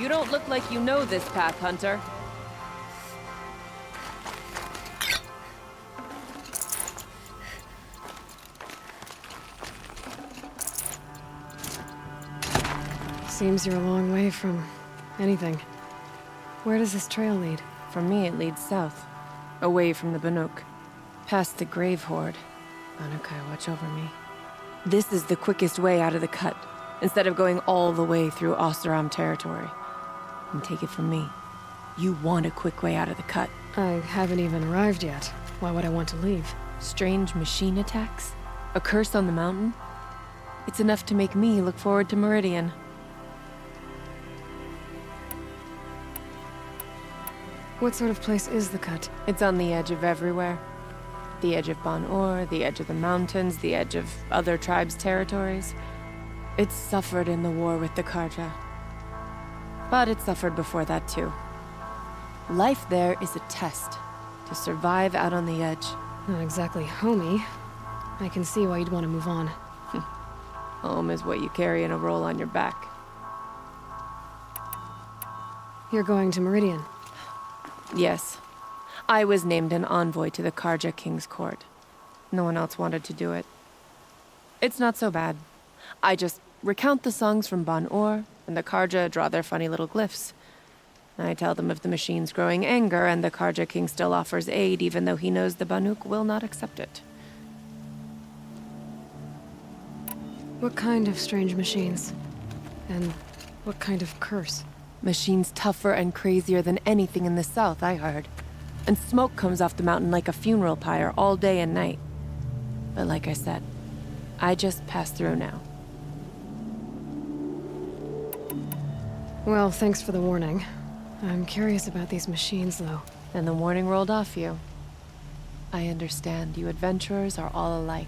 You don't look like you know this path, Hunter. Seems you're a long way from anything. Where does this trail lead? For me, it leads south, away from the Banuk, past the Grave Horde. Banuk, watch over me. This is the quickest way out of the cut, instead of going all the way through Oseram territory. And take it from me, you want a quick way out of the cut. I haven't even arrived yet. Why would I want to leave? Strange machine attacks? A curse on the mountain? It's enough to make me look forward to Meridian. What sort of place is the cut? It's on the edge of everywhere. The edge of Banuk, the edge of the mountains, the edge of other tribes' territories. It's suffered in the war with the Karja. But it suffered before that too. Life there is a test to survive out on the edge. Not exactly homey. I can see why you'd want to move on. Home is what you carry in a roll on your back. You're going to Meridian. Yes. I was named an envoy to the Karja King's court. No one else wanted to do it. It's not so bad. I just recount the songs from Banuk, and the Karja draw their funny little glyphs. I tell them of the machine's growing anger, and the Karja King still offers aid, even though he knows the Banuk will not accept it. What kind of strange machines? And what kind of curse? Machines tougher and crazier than anything in the south, I heard. And smoke comes off the mountain like a funeral pyre all day and night. But like I said, I just passed through now. Well, thanks for the warning. I'm curious about these machines, though. And the warning rolled off you. I understand you adventurers are all alike.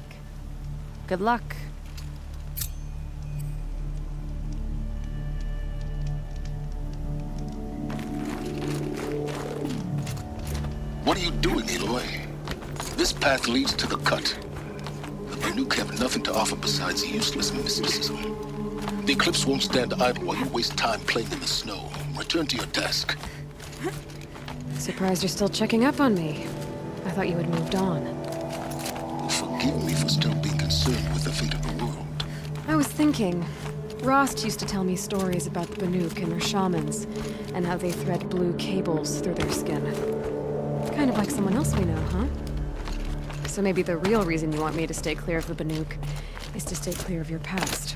Good luck. What are you doing, Aloy? This path leads to the cut. The Banuk have nothing to offer besides useless mysticism. The Eclipse won't stand idle while you waste time playing in the snow. Return to your task. Surprised you're still checking up on me. I thought you had moved on. Forgive me for still being concerned with the fate of the world. I was thinking, Rost used to tell me stories about the Banuk and their shamans, and how they thread blue cables through their skin. Kind of like someone else we know, huh? So maybe the real reason you want me to stay clear of the Banuk is to stay clear of your past.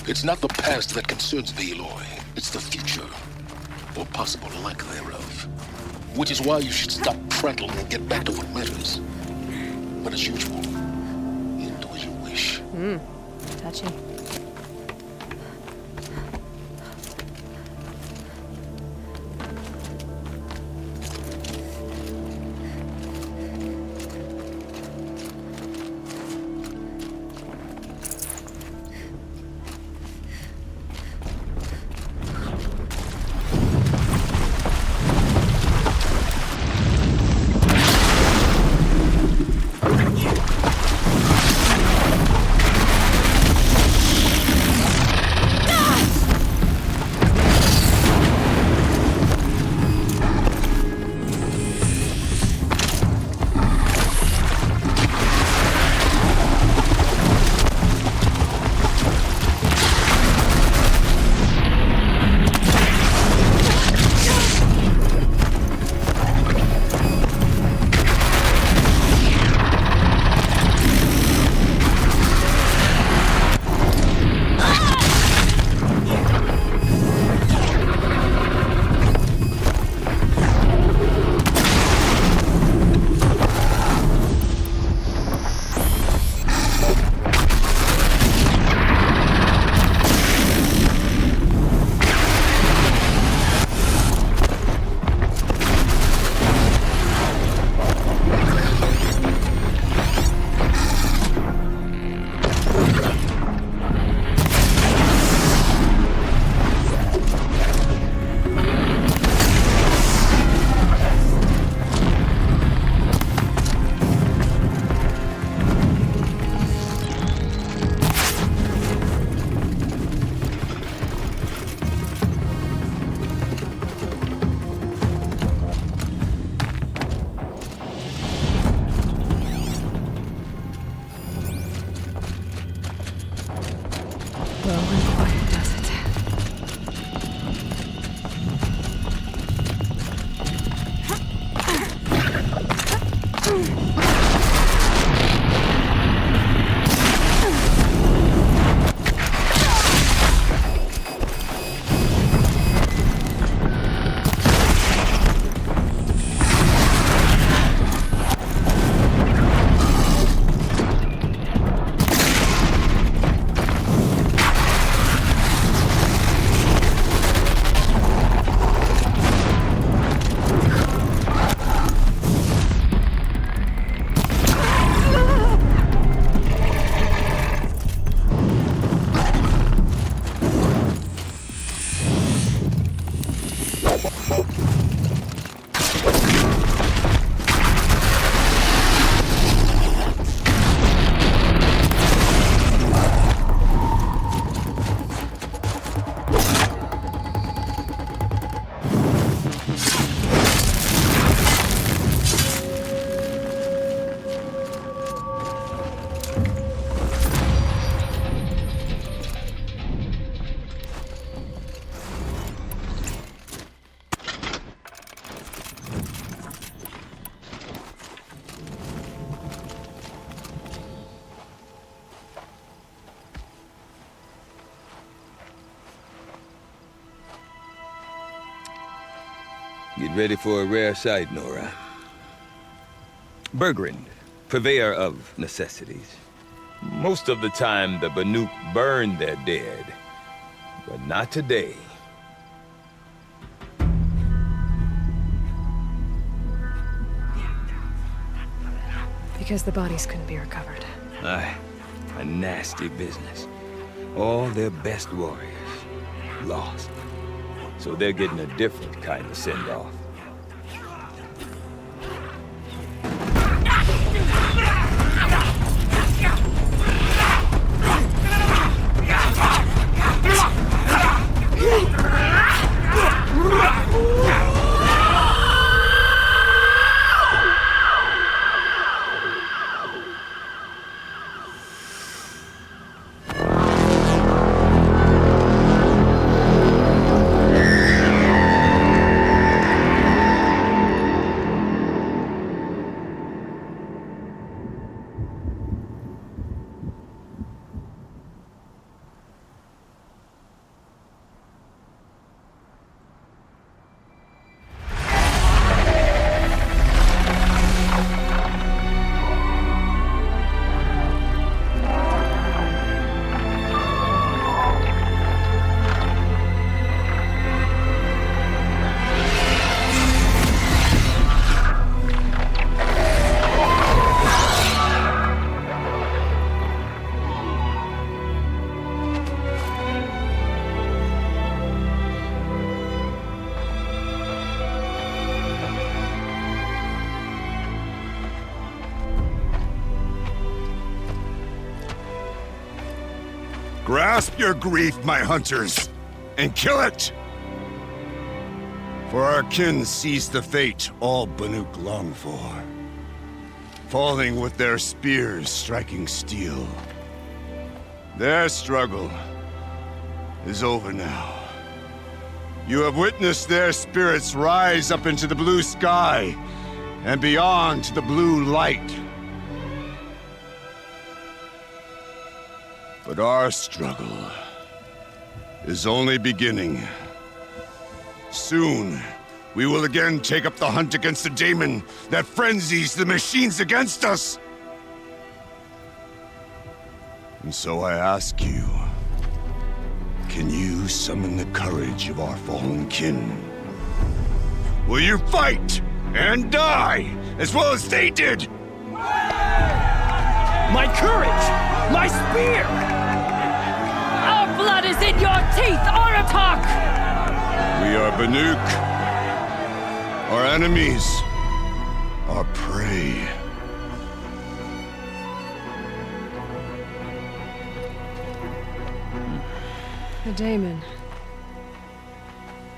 It's not the past that concerns me, Aloy. It's the future. Or possible lack thereof. Which is why you should stop prattling and get back to what matters. But as usual, you do as you wish. Touchy. Get ready for a rare sight, Nora. Bergrand, purveyor of necessities. Most of the time, the Banuk burn their dead. But not today. Because the bodies couldn't be recovered. Aye, a nasty business. All their best warriors lost. So they're getting a different kind of send-off. Grasp your grief, my hunters, and kill it! For our kin sees the fate all Banuk long for. Falling with their spears striking steel. Their struggle is over now. You have witnessed their spirits rise up into the blue sky and beyond to the blue light. But our struggle is only beginning. Soon, we will again take up the hunt against the Daemon that frenzies the machines against us. And so I ask you, can you summon the courage of our fallen kin? Will you fight and die as well as they did? My courage! My spear! Our blood is in your teeth, Aratak! We are Banuk. Our enemies are prey. The Daemon.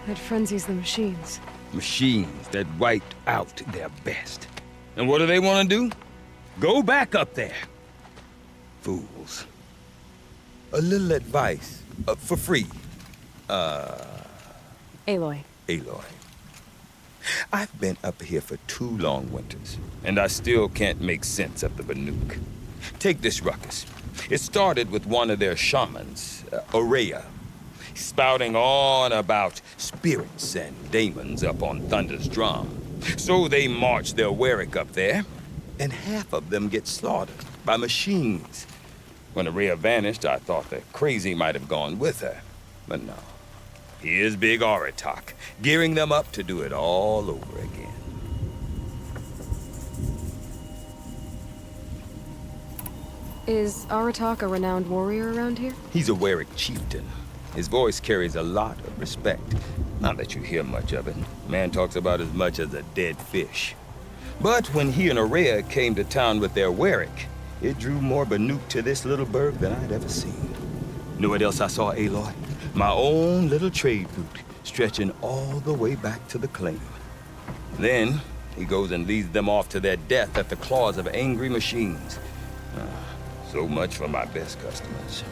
That frenzies the machines. Machines that wiped out their best. And what do they want to do? Go back up there. Fools. A little advice, for free. Aloy. Aloy. I've been up here for 2 long winters, and I still can't make sense of the Banuk. Take this ruckus. It started with one of their shamans, Orea, spouting on about spirits and Daemons up on Thunder's drum. So they march their Warwick up there, and half of them get slaughtered by machines. When Orea vanished, I thought the crazy might have gone with her, but no. Here's big Aratak, gearing them up to do it all over again. Is Aratak a renowned warrior around here? He's a Warwick chieftain. His voice carries a lot of respect. Not that you hear much of it. Man talks about as much as a dead fish. But when he and Orea came to town with their Warwick, it drew more Banuk to this little burg than I'd ever seen. Know what else I saw, Aloy? My own little trade route, stretching all the way back to the claim. Then, he goes and leads them off to their death at the claws of angry machines. So much for my best customers.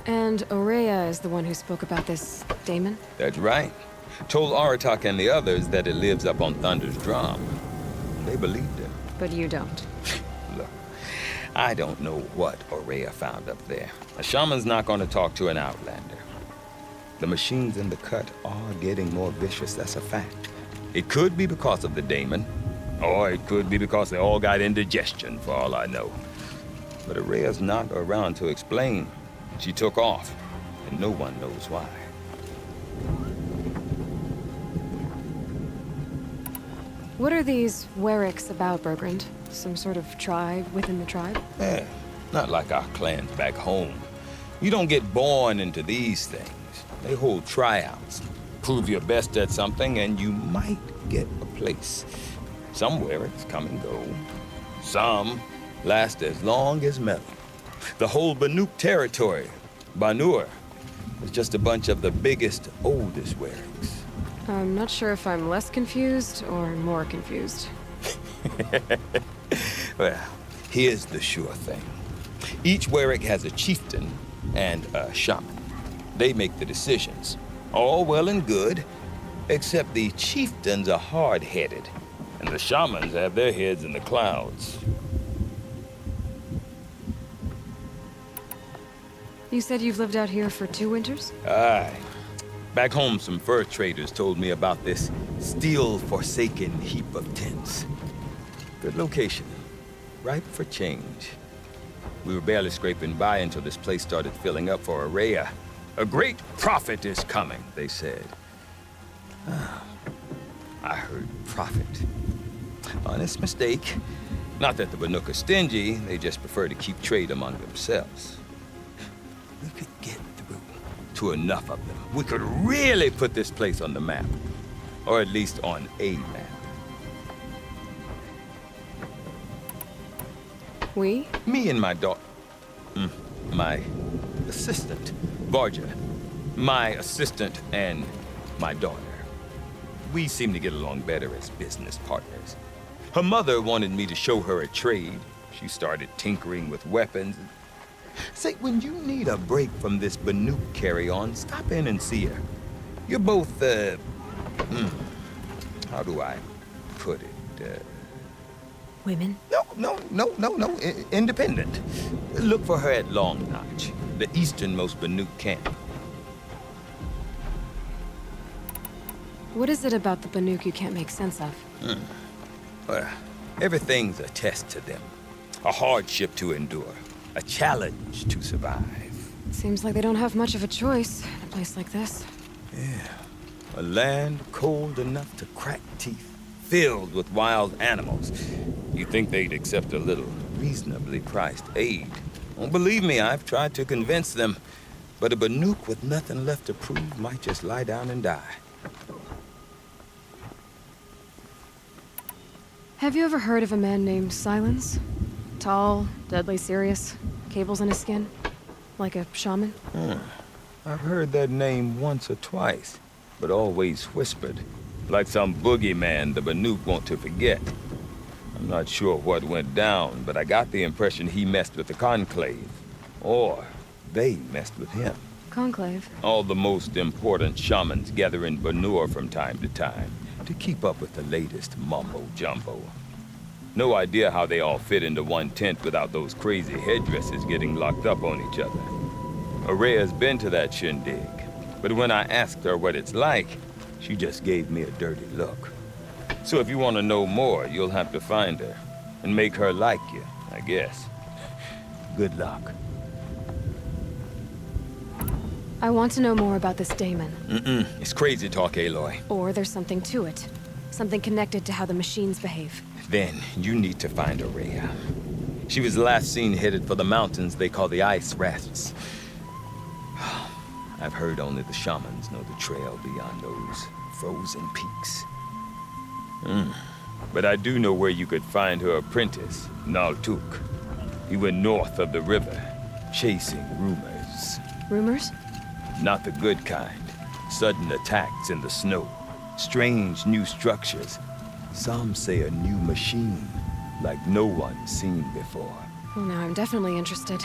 And Orea is the one who spoke about this Daemon? That's right. Told Aratak and the others that it lives up on Thunder's drum. They believed him. But you don't. Look, I don't know what Orea found up there. A shaman's not going to talk to an outlander. The machines in the cut are getting more vicious, that's a fact. It could be because of the Daemon, or it could be because they all got indigestion, for all I know. But Araya's not around to explain. She took off, and no one knows why. What are these Werricks about, Bergrand? Some sort of tribe within the tribe? Yeah, not like our clans back home. You don't get born into these things. They hold tryouts. Prove your best at something, and you might get a place. Some Werricks come and go. Some last as long as metal. The whole Banuk territory, Banur, is just a bunch of the biggest, oldest Werricks. I'm not sure if I'm less confused or more confused. Well, here's the sure thing. Each Werrick has a chieftain and a shaman. They make the decisions. All well and good, except the chieftains are hard-headed, and the shamans have their heads in the clouds. You said you've lived out here for 2 winters? Aye. Back home, some fur traders told me about this steel-forsaken heap of tents. Good location. Ripe for change. We were barely scraping by until this place started filling up for Araya. A great prophet is coming, they said. I heard prophet. Honest mistake. Not that the Banuk are stingy, they just prefer to keep trade among themselves. We could get through to enough of them. We could really put this place on the map. Or at least on a map. We? Me and my daughter. My assistant, Varja. My assistant and my daughter. We seem to get along better as business partners. Her mother wanted me to show her a trade. She started tinkering with weapons. Say, when you need a break from this Banuk carry-on, stop in and see her. You're both, how do I put it? Women? No. Independent. Look for her at Long Notch, the easternmost Banuk camp. What is it about the Banuk you can't make sense of? Well, everything's a test to them. A hardship to endure. A challenge to survive. Seems like they don't have much of a choice in a place like this. Yeah. A land cold enough to crack teeth, filled with wild animals. You'd think they'd accept a little reasonably priced aid. Well, believe me, I've tried to convince them. But a Banuk with nothing left to prove might just lie down and die. Have you ever heard of a man named Silence? Tall, deadly serious, cables in his skin? Like a shaman? I've heard that name once or twice, but always whispered. Like some boogeyman the Banuk want to forget. I'm not sure what went down, but I got the impression he messed with the Conclave. Or they messed with him. Conclave? All the most important shamans gather in Banur from time to time to keep up with the latest mumbo-jumbo. No idea how they all fit into one tent without those crazy headdresses getting locked up on each other. Araya's been to that shindig, but when I asked her what it's like, she just gave me a dirty look. So if you want to know more, you'll have to find her and make her like you, I guess. Good luck. I want to know more about this Daemon. It's crazy talk, Aloy. Or there's something to it. Something connected to how the machines behave. Then you need to find Araya. She was last seen headed for the mountains they call the Ice Rats. I've heard only the shamans know the trail beyond those frozen peaks. But I do know where you could find her apprentice, Naltuk. He went north of the river, chasing rumors. Rumors? Not the good kind. Sudden attacks in the snow. Strange new structures. Some say a new machine, like no one's seen before. Well, now I'm definitely interested.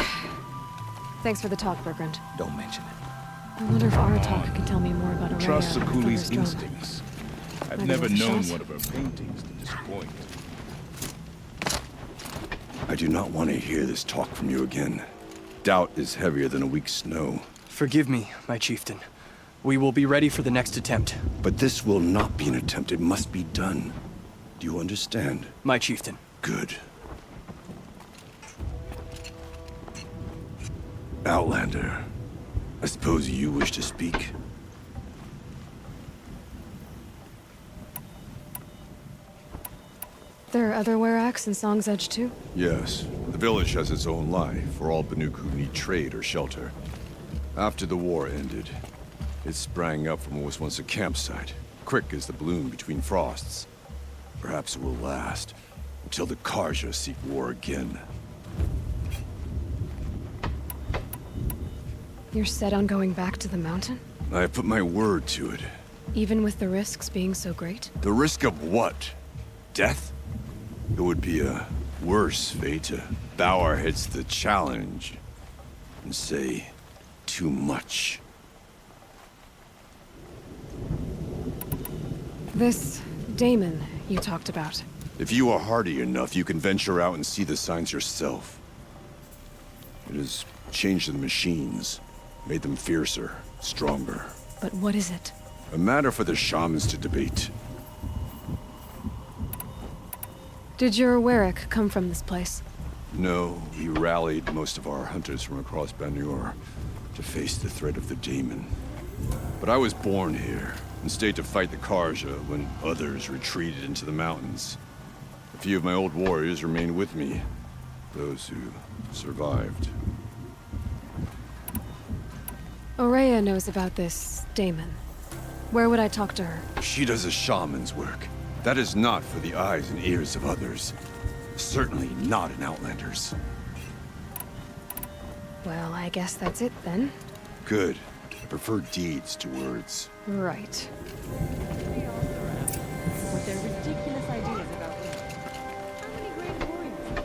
Thanks for the talk, Bergrand. Don't mention it. I wonder if Aratak can tell me more about Araya. Trust and Sakuli's Thunderstone. instincts. I've Maybe never with a known shot? one of her paintings to disappoint. I do not want to hear this talk from you again. Doubt is heavier than a week's snow. Forgive me, my chieftain. We will be ready for the next attempt. But this will not be an attempt. It must be done. Do you understand? My chieftain. Good. Outlander, I suppose you wish to speak? There are other Weraks in Song's Edge too? Yes. The village has its own life for all Banuk who need trade or shelter. After the war ended, it sprang up from what was once a campsite, quick as the bloom between frosts. Perhaps it will last, until the Karja seek war again. You're set on going back to the mountain? I have put my word to it. Even with the risks being so great? The risk of what? Death? It would be a worse fate to bow our heads to the challenge and say too much. This Daemon you talked about. If you are hardy enough, you can venture out and see the signs yourself. It has changed the machines, made them fiercer, stronger. But what is it? A matter for the shamans to debate. Did your Werak come from this place? No, he rallied most of our hunters from across Banuk to face the threat of the Daemon. But I was born here, and stayed to fight the Karja when others retreated into the mountains. A few of my old warriors remained with me, those who survived. Aurea knows about this Daemon. Where would I talk to her? She does a shaman's work. That is not for the eyes and ears of others. Certainly not an Outlander's. Well, I guess that's it then. Good. I prefer deeds to words. Right. With their ridiculous ideas about how many great warriors.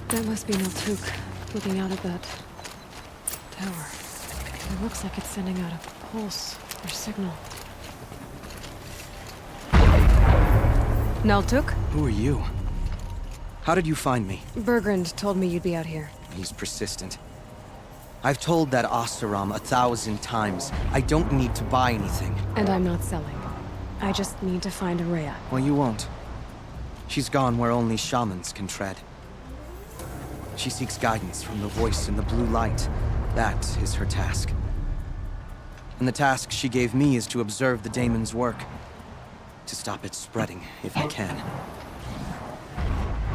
That must be Naltuk, looking out at that tower. It looks like it's sending out a pulse or signal. Naltuk? Who are you? How did you find me? Bergrand told me you'd be out here. He's persistent. I've told that Oseram 1,000 times. I don't need to buy anything. And I'm not selling. I just need to find Aurea. Well, you won't. She's gone where only shamans can tread. She seeks guidance from the voice in the blue light. That is her task. And the task she gave me is to observe the Daemon's work. To stop it spreading, if I can.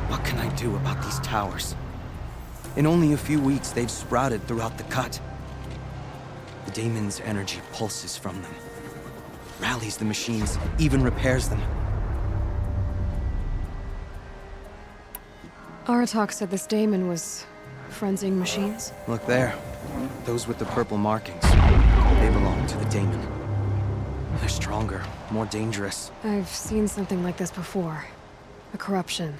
What can I do about these towers? In only a few weeks, they've sprouted throughout the cut. The Daemon's energy pulses from them. Rallies the machines, even repairs them. Aratak said this Daemon was frenzying machines. Look there. Those with the purple markings. They belong to the Daemon. They're stronger, more dangerous. I've seen something like this before. A corruption.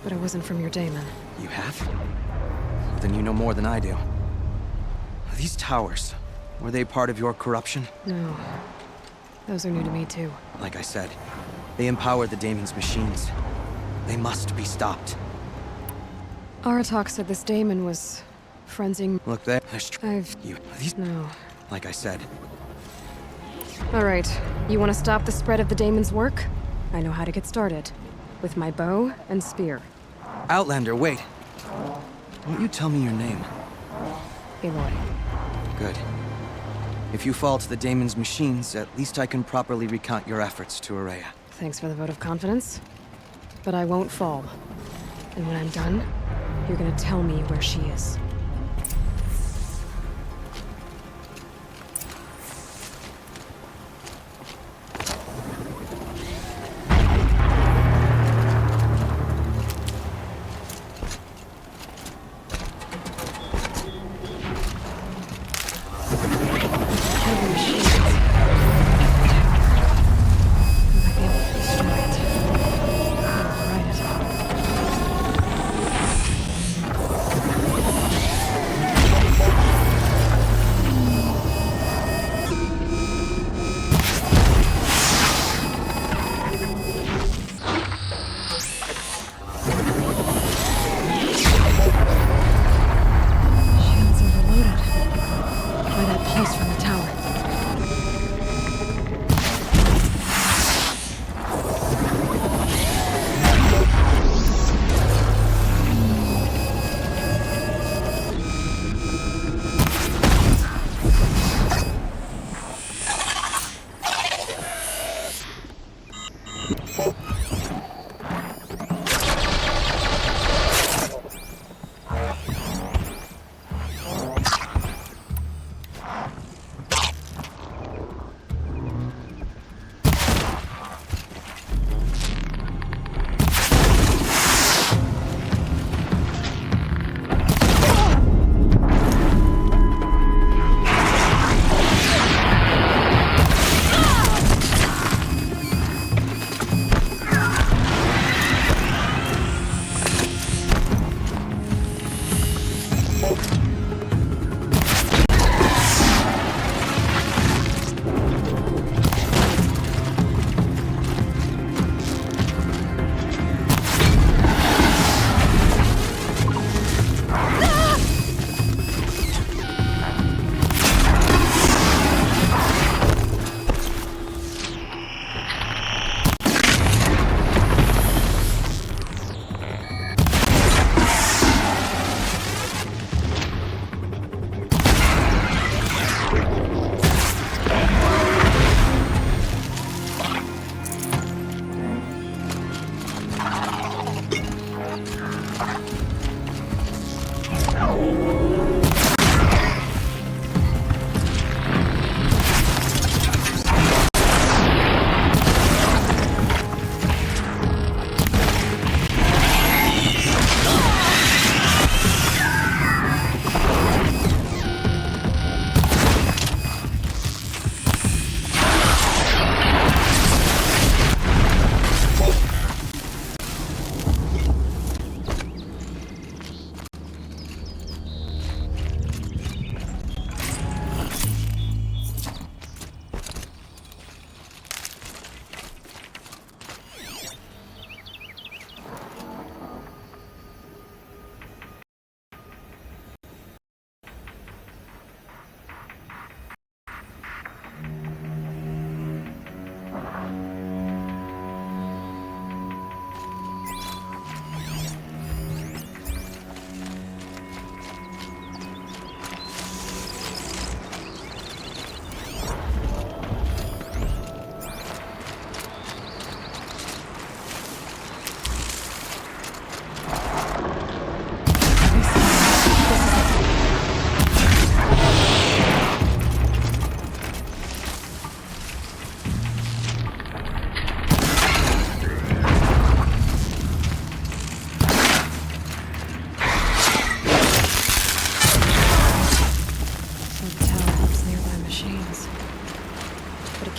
But it wasn't from your Daemon. You have? Then you know more than I do. These towers, were they part of your corruption? No. Those are new to me too. Like I said, they empower the Daemon's machines. They must be stopped. Aratak said this Daemon was frenzying... Look there. No. Like I said. Alright. You want to stop the spread of the Daemon's work? I know how to get started. With my bow and spear. Outlander, wait. Won't you tell me your name? Aloy. Good. If you fall to the Daemon's machines, at least I can properly recount your efforts to Aurea. Thanks for the vote of confidence. But I won't fall. And when I'm done, you're gonna tell me where she is.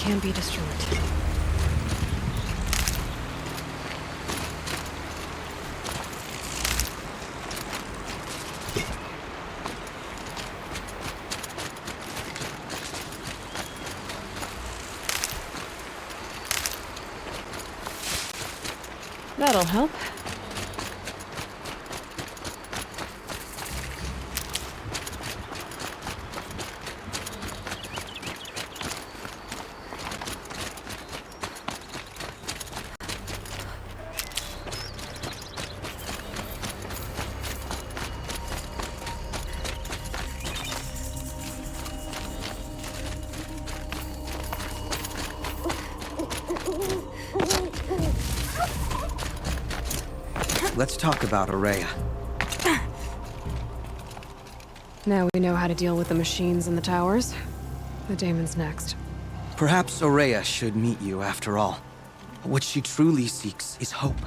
can be destroyed. That'll help. Let's talk about Araya. Now we know how to deal with the machines in the towers. The Daemons next. Perhaps Araya should meet you after all. What she truly seeks is hope.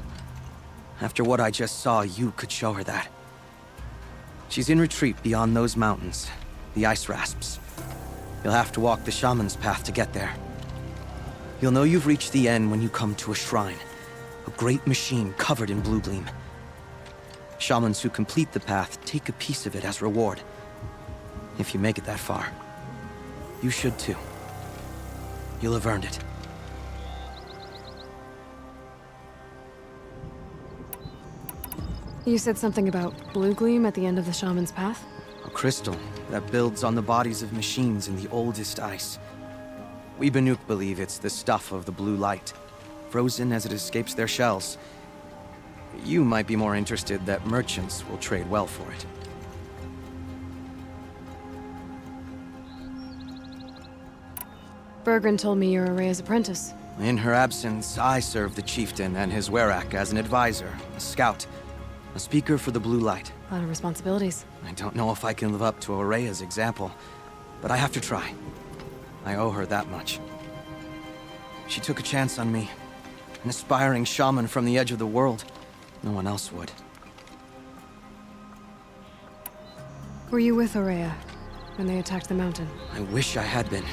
After what I just saw, you could show her that. She's in retreat beyond those mountains, the ice rasps. You'll have to walk the shaman's path to get there. You'll know you've reached the end when you come to a shrine. A great machine covered in blue gleam. Shamans who complete the path take a piece of it as reward. If you make it that far, you should too. You'll have earned it. You said something about blue gleam at the end of the shaman's path? A crystal that builds on the bodies of machines in the oldest ice. We Banuk believe it's the stuff of the blue light, frozen as it escapes their shells. You might be more interested that merchants will trade well for it. Bergren told me you're Araya's apprentice. In her absence, I serve the chieftain and his werak as an advisor, a scout, a speaker for the blue light. A lot of responsibilities. I don't know if I can live up to Araya's example, but I have to try. I owe her that much. She took a chance on me. An aspiring shaman from the edge of the world. No one else would. Were you with Araya when they attacked the mountain? I wish I had been,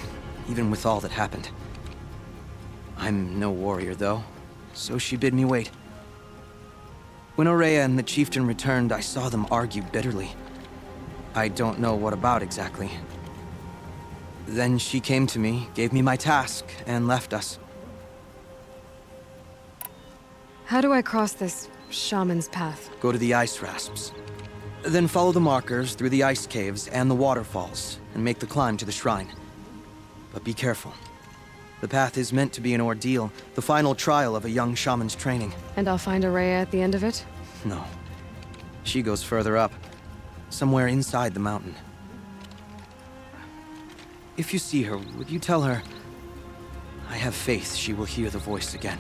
even with all that happened. I'm no warrior, though, so she bid me wait. When Araya and the chieftain returned, I saw them argue bitterly. I don't know what about exactly. Then she came to me, gave me my task, and left us. How do I cross this shaman's path? Go to the ice rasps. Then follow the markers through the ice caves and the waterfalls, and make the climb to the shrine. But be careful. The path is meant to be an ordeal, the final trial of a young shaman's training. And I'll find Araya at the end of it? No. She goes further up, somewhere inside the mountain. If you see her, would you tell her, I have faith she will hear the voice again.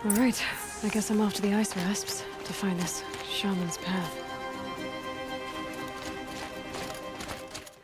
All right, I guess I'm off to the ice rasps to find this shaman's path.